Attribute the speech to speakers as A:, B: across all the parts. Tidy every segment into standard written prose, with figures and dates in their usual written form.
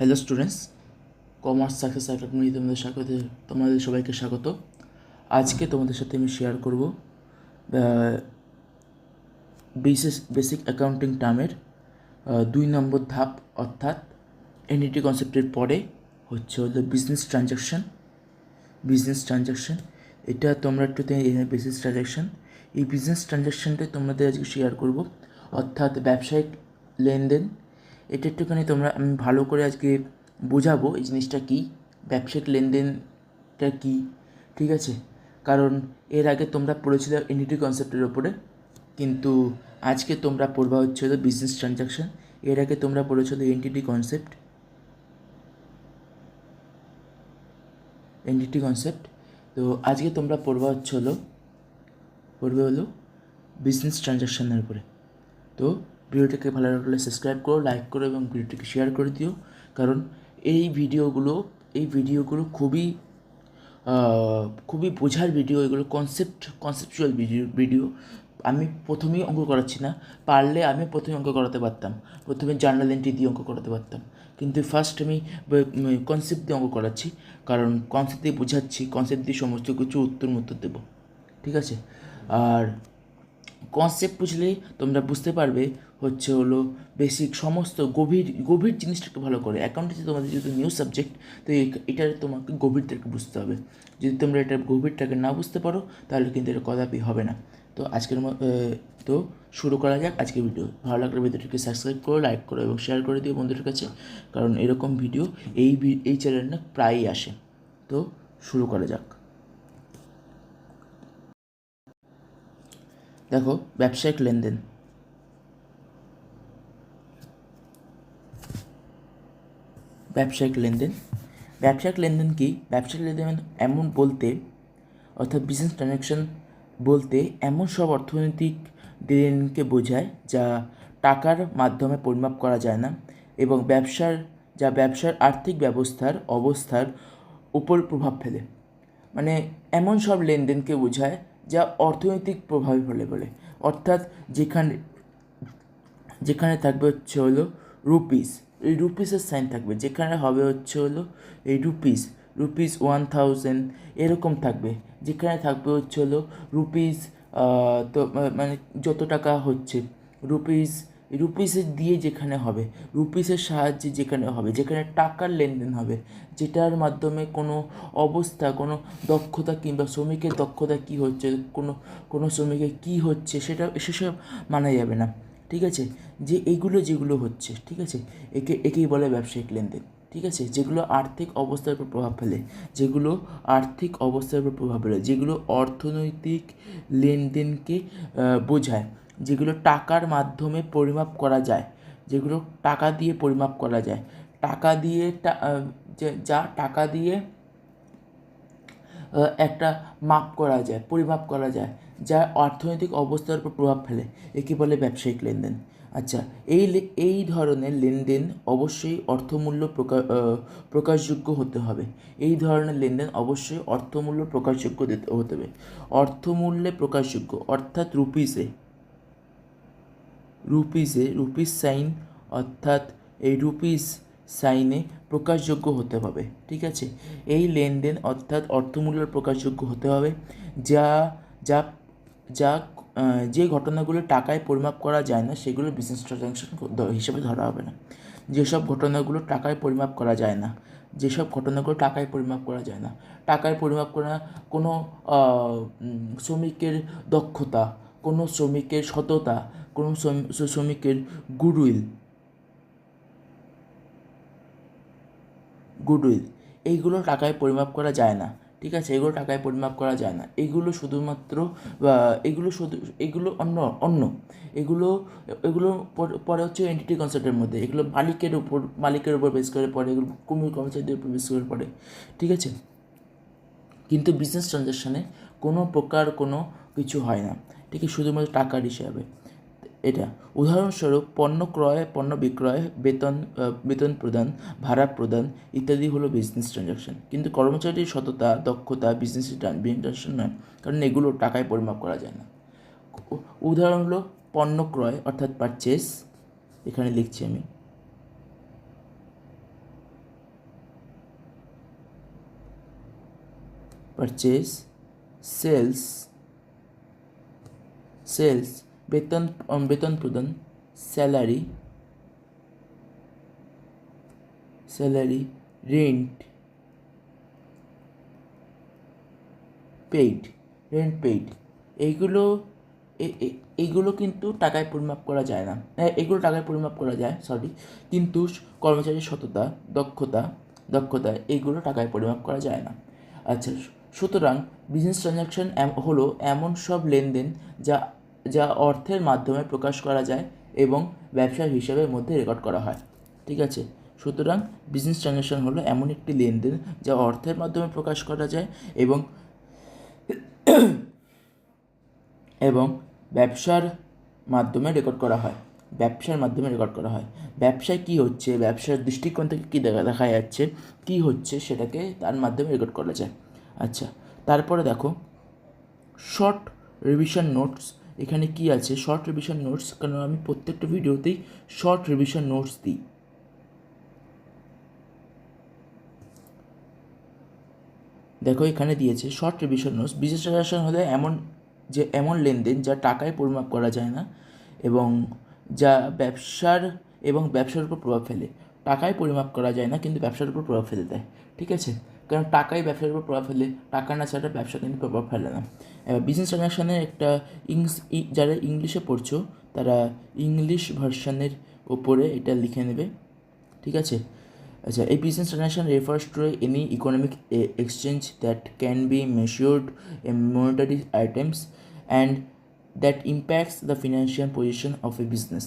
A: Hello students, commerce success academy তোমাদের সবাইকে স্বাগত। আজকে তোমাদের সাথে আমি শেয়ার করব বেসিক অ্যাকাউন্টিং টার্মের 2 নম্বর ধাপ, অর্থাৎ এনটিটি কনসেপ্টের পরে হলো বিজনেস ট্রানজাকশন। এটা তোমরা একটু বিজনেস ট্রানজাকশন, এই বিজনেস ট্রানজাকশনটা তোমাদের আজকে শেয়ার করব, অর্থাৎ ব্যবসায়িক লেনদেন। এটা একটুখানি আমি ভালো করে আজকে বোঝাবো এই জিনিসটা কী, ব্যবসায়িক লেনদেনটা কী, ঠিক আছে? কারণ এর আগে তোমরা পড়েছিলে এনটিটি কনসেপ্টের ওপরে, কিন্তু আজকে তোমরা পড়বা হচ্ছে হলো বিজনেস ট্রানজাকশন। এর আগে তোমরা পড়েছিল এনটিটি কনসেপ্ট। তো আজকে তোমরা পড়বে হলো বিজনেস ট্রানজাকশনের উপরে। তো ভিডিওটাকে ভালো লাগলে সাবস্ক্রাইব করো, লাইক করো এবং ভিডিওটিকে শেয়ার করে দিও, কারণ এই ভিডিওগুলো খুবই বোঝার ভিডিও। এগুলো কনসেপচুয়াল ভিডিও। আমি প্রথমেই অঙ্ক করাচ্ছি না, পারলে আমি প্রথমে অঙ্ক করাতে পারতাম, প্রথমে জার্নাল এন্ট্রি দিয়ে অঙ্ক করাতে পারতাম, কিন্তু ফার্স্ট আমি কনসেপ্ট দিয়ে অঙ্ক করাচ্ছি, কারণ কনসেপ্ট দিয়ে বোঝাচ্ছি, কনসেপ্ট দিয়ে সমস্ত কিছু উত্তর দেবো, ঠিক আছে? আর কনসেপ্ট বুঝলেই তোমরা বুঝতে পারবে হলো বেসিক সমস্ত গভীর জিনিসটাকে ভালো করে। অ্যাকাউন্টিংসে তোমাদের যেহেতু নিউ সাবজেক্ট, তো এটা তোমাকে গভীরটাকে বুঝতে হবে। যদি তোমরা এটা গভীরটাকে না বুঝতে পারো, তাহলে কিন্তু এটা কদাপি হবে না। তো তো শুরু করা যাক আজকের ভিডিও। ভালো লাগলে ভিডিওটিকে সাবস্ক্রাইব করো, লাইক করো এবং শেয়ার করে দিও বন্ধুদের কাছে, কারণ এরকম ভিডিও এই চ্যানেলে প্রায়ই আসে। তো শুরু করা যাক। দেখো, ব্যবসায়িক লেনদেন ব্যবসায়িক লেনদেন কি? ব্যবসায়িক লেনদেন অর্থাৎ বিজনেস ট্রানজাকশন বলতে এমন সব অর্থনৈতিক লেনদেনকে বোঝায় যা টাকার মাধ্যমে পরিমাপ করা যায় না এবং ব্যবসার আর্থিক অবস্থার উপর প্রভাব ফেলে। মানে এমন সব লেনদেনকে বোঝায় যা অর্থনৈতিক প্রভাবে ফেলে বলে। অর্থাৎ যেখানে থাকবে হলো রুপিস, এই রুপিসের সাইন থাকবে, যেখানে হবে হলো এই রুপিস 1000 এরকম থাকবে, যেখানে থাকবে হলো রুপিস, তো মানে যত টাকা হচ্ছে রুপিসের দিয়ে যেখানে হবে, রুপিসের সাহায্যে যেখানে হবে, যেখানে টাকার লেনদেন হবে, যেটার মাধ্যমে কোনো অবস্থা, কোনো দক্ষতা কিংবা শ্রমিকের দক্ষতা কী হচ্ছে, কোনো শ্রমিকের কী হচ্ছে সেসব মানা যাবে না, ঠিক আছে? যেগুলো হচ্ছে, ঠিক আছে, একেই বলে ব্যবসায়িক লেনদেন, ঠিক আছে? যেগুলো আর্থিক অবস্থার উপর প্রভাব ফেলে, যেগুলো অর্থনৈতিক লেনদেনকে বোঝায়, যেগুলো টাকার মাধ্যমে পরিমাপ করা যায়, যেগুলো টাকা দিয়ে পরিমাপ করা যায়, টাকা দিয়ে একটা পরিমাপ করা যায়, যা অর্থনৈতিক অবস্থার উপর প্রভাব ফেলে, একে বলে ব্যবসায়িক লেনদেন। আচ্ছা, এই ধরনের লেনদেন অবশ্যই প্রকাশযোগ্য হতে হবে। এই ধরনের লেনদেন অবশ্যই অর্থমূল্য প্রকাশযোগ্য হতে হবে। অর্থমূল্যে প্রকাশযোগ্য অর্থাৎ রুপিস সাইন, অর্থাৎ এই রুপিস সাইনে প্রকাশযোগ্য হতে হবে, ঠিক আছে? এই লেনদেন অর্থাৎ অর্থমূল্যের প্রকাশযোগ্য হতে হবে, যা যা যা যে ঘটনাগুলো টাকায় পরিমাপ করা যায় না সেগুলো বিজনেস ট্রানজাকশন হিসেবে ধরা হবে না। যেসব ঘটনাগুলো টাকায় পরিমাপ করা যায় না, টাকায় পরিমাপ করা, কোনো শ্রমিকের দক্ষতা, কোনো শ্রমিকের সততা, কোনো শ্রমিকের গুডউইল এইগুলো টাকায় পরিমাপ করা যায় না, ঠিক আছে? এগুলো শুধুমাত্র এগুলো অন্য এগুলো এগুলো পরে হচ্ছে এন্টিটি কনসেপ্টের মধ্যে, এগুলো মালিকের উপর বেস করে পড়ে, এগুলো কর্মচারীদের উপর বেস করে পড়ে, ঠিক আছে? কিন্তু বিজনেস ট্রানজাকশানে কোনো প্রকার কোনো কিছু হয় না, ঠিক আছে? শুধুমাত্র টাকার হিসাবে এটা। উদাহরণস্বরূপ পণ্য ক্রয়, পণ্য বিক্রয়, বেতন প্রদান, ভাড়া প্রদান ইত্যাদি হলো বিজনেস ট্রানজাকশন। কিন্তু কর্মচারীর সততা, দক্ষতা বিজনেস ট্রানজাকশন নয়, কারণ এগুলো টাকায় পরিমাপ করা যায় না। উদাহরণ হলো পণ্য ক্রয় অর্থাৎ পারচেস, এখানে লিখছি আমি, পারচেজ, সেলস, বেতন প্রদান, স্যালারি, রেন্ট পেইড, এইগুলো এইগুলো কিন্তু টাকায় পরিমাপ করা যায় না। এগুলো টাকায় পরিমাপ করা যায়, কিন্তু কর্মচারীর সততা, দক্ষতা এইগুলো টাকায় পরিমাপ করা যায় না। আচ্ছা, সুতরাং বিজনেস ট্রানজ্যাকশন হলো এমন সব লেনদেন যা অর্থের মাধ্যমে প্রকাশ করা যায় এবং ব্যবসার হিসাবের মধ্যে রেকর্ড করা হয়। ঠিক আছে, সুতরাং বিজনেস ট্রানজ্যাকশন হলো এমন একটি লেনদেন যা অর্থের মাধ্যমে প্রকাশ করা যায় এবং ব্যবসার মাধ্যমে রেকর্ড করা হয়। ব্যবসায় কী হচ্ছে, ব্যবসার দৃষ্টিকোণ থেকে কী দেখা যাচ্ছে, কী হচ্ছে সেটাকে তার মাধ্যমে রেকর্ড করা যায়। আচ্ছা, তারপরে দেখো শর্ট রিভিশন নোটস। এখানে কি আছে শর্ট রিভিশন নোটস, কারণ আমি প্রত্যেকটা ভিডিওতেই শর্ট রিভিশন নোটস দিই। দেখো এখানে দিয়েছে short revision notes. Business transaction হলে এমন লেনদেন যা টাকায় পরিমাপ করা যায় না এবং যা ব্যবসার উপর প্রভাব ফেলে। টাকায় পরিমাপ করা যায় না কিন্তু ব্যবসার উপর প্রভাব ফেলে দেয়। ঠিক আছে, কারণ টাকাই ব্যবসার উপর প্রভাব ফেলে, টাকা না ছাড়া ব্যবসা কিন্তু প্রভাব ফেলে না। এবার বিজনেস ট্রানজ্যাকশনের একটা যারা ইংলিশে পড়ছো তারা ইংলিশ ভার্সানের ওপরে এটা লিখে নেবে। ঠিক আছে, আচ্ছা, a business transaction refers to any economic exchange that can be measured in monetary items and that impacts the financial position of a business.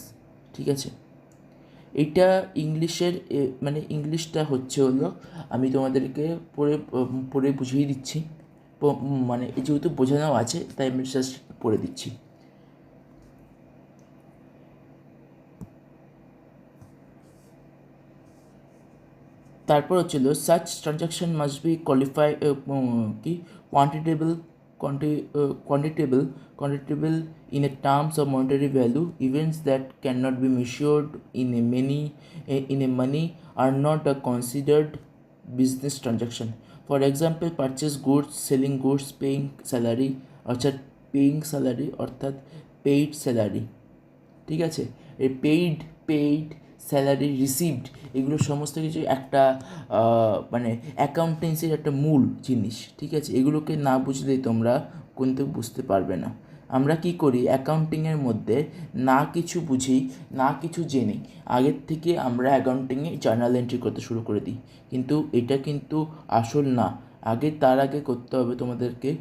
A: ঠিক আছে, এটা ইংলিশের ইংলিশটা হলো আমি তোমাদেরকে পড়ে বুঝিয়ে দিচ্ছি, যেহেতু বোঝানো আছে তাই আমি জাস্ট পড়ে দিচ্ছি। তারপর হচ্ছিল such transaction must be quantitable in a terms of monetary value. Events that cannot be measured in a money are not a considered business transaction. For example, purchase goods, selling goods, paying salary অর্থাৎ paid salary. ঠিক আছে, এই paid salary, received, এগুলো সমস্ত কিছু একটা অ্যাকাউন্টেন্সির একটা মূল জিনিস। ঠিক আছে, এগুলোকে না বুঝলে তোমরা কিন্তু বুঝতে পারবে না। আমরা কি করি, অ্যাকাউন্টিংয়ের মধ্যে না কিছু বুঝি না কিছু জেনে আগের থেকে আমরা অ্যাকাউন্টিংয়ে জার্নাল এন্ট্রি করতে শুরু করে দিই, কিন্তু এটা কিন্তু আসল না। তার আগে করতে হবে তোমাদেরকে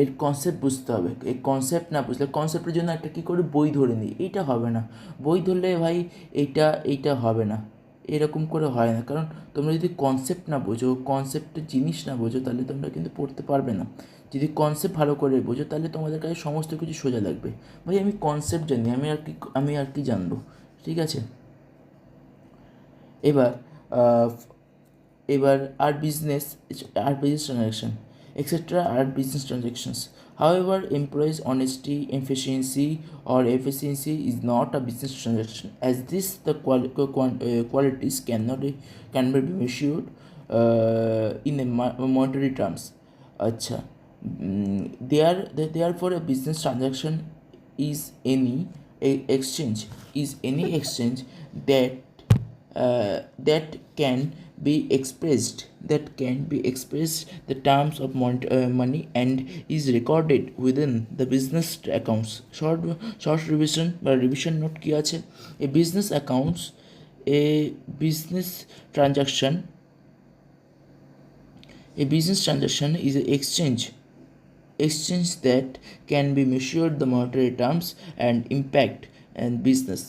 A: এর কনসেপ্ট বুঝতে হবে। এই কনসেপ্ট না বুঝলে, কনসেপ্টের জন্য একটা কী করে বই ধরে নিই, এইটা হবে না। বই ধরলে ভাই এইটা হবে না, এরকম করে হয় না। কারণ তোমরা যদি কনসেপ্ট না বোঝো, কনসেপ্টের জিনিস না বোঝো, তাহলে তোমরা কিন্তু পড়তে পারবে না। যদি কনসেপ্ট ভালো করে বোঝো তাহলে তোমাদের কাছে সমস্ত কিছু সোজা লাগবে। ভাই আমি কনসেপ্ট জানি, আমি আর কি জানবো। ঠিক আছে, এবার আর business transaction etc. are business transactions. However, employees' honesty, or efficiency is not a business transaction, as the qualities can be measured in a monetary terms. Acha. Therefore, a business transaction is any exchange that can be expressed the terms of money and is recorded within the business accounts. Short revision বা revision note কি আছে, a business transaction is an exchange that can be measured the monetary terms and impact and business.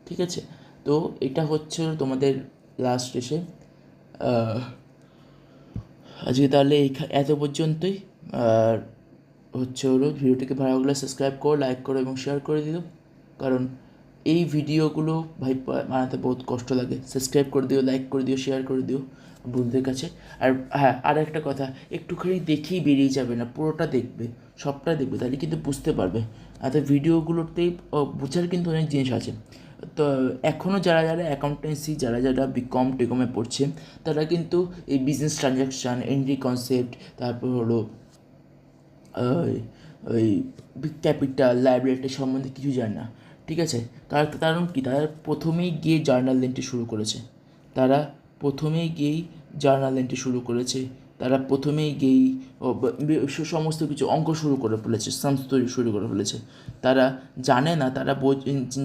A: ঠিক আছে, তো এটা হচ্ছে তোমাদের last এসে আজকে তাহলে এত পর্যন্তই। আর ভিডিওটিকে ভালো লাগলে সাবস্ক্রাইব করো, লাইক করো এবং শেয়ার করে দিও, কারণ এই ভিডিওগুলো ভাই বানাতে বহুত কষ্ট লাগে। সাবস্ক্রাইব করে দিও, লাইক করে দিও, শেয়ার করে দিও বন্ধুদের কাছে। আর হ্যাঁ, আর একটা কথা, একটুখানি দেখেই বেরিয়ে যাবে না, পুরোটা দেখবে, সবটা দেখবে, তাহলে কিন্তু বুঝতে পারবে। আর ভিডিওগুলোতেই বোঝার কিন্তু অনেক জিনিস আছে। তো এখনও যারা যারা অ্যাকাউন্টেন্সি যারা যারা বিকম টিকমে পড়ছে তারা কিন্তু এই বিজনেস ট্রানজ্যাকশান, এন্ট্রি কনসেপ্ট, তারপর হলো ওই ওই ক্যাপিটাল লাইবিলিটি সম্বন্ধে কিছু জানে না, ঠিক আছে। কারণ কি, তারা প্রথমেই গিয়ে জার্নাল এন্ট্রি শুরু করেছে, তারা প্রথমেই গিয়েই জার্নাল এন্ট্রি শুরু করেছে, তারা প্রথমেই গিয়েই সমস্ত কিছু অঙ্ক শুরু করে ফেলেছে, সামস তৈরি শুরু করে ফেলেছে। তারা জানে না, তারা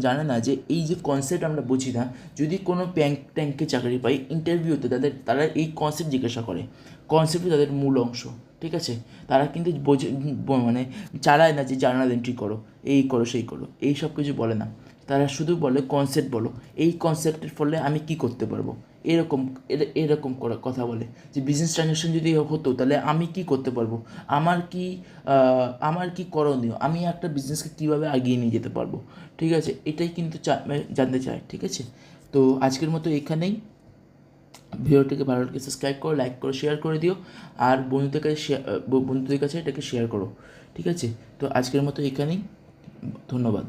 A: জানে না যে এই যে কনসেপ্ট আমরা বুঝি না, যদি কোনো ব্যাংক ট্যাঙ্কে চাকরি পাই, ইন্টারভিউতে তারা এই কনসেপ্ট জিজ্ঞাসা করে, কনসেপ্টই তাদের মূল অংশ, ঠিক আছে। তারা কিন্তু মানে চালায় না যে জার্নাল এন্ট্রি করো, এই করো সেই করো, এই সব কিছু বলে না। তারা শুধু বলে কনসেপ্ট বলো, এই কনসেপ্টের ফলে আমি কি করতে পারবো, এরকম এরকম কথা বলে যে বিজনেস ট্রানজ্যাকশন যদি হতো তাহলে আমি কি করতে পারবো, আমার কি করণীয়, আমি একটা বিজনেসকে কীভাবে এগিয়ে নিয়ে যেতে পারবো, ঠিক আছে। এটাই কিন্তু জানতে চায়, ঠিক আছে। তো আজকের মতো এখানেই। ভিডিওটিকে ভালো লাগে সাবস্ক্রাইব করো, লাইক করো, শেয়ার করে দিও, আর বন্ধুদের কাছে এটাকে শেয়ার করো, ঠিক আছে। তো আজকের মতো এখানেই, ধন্যবাদ।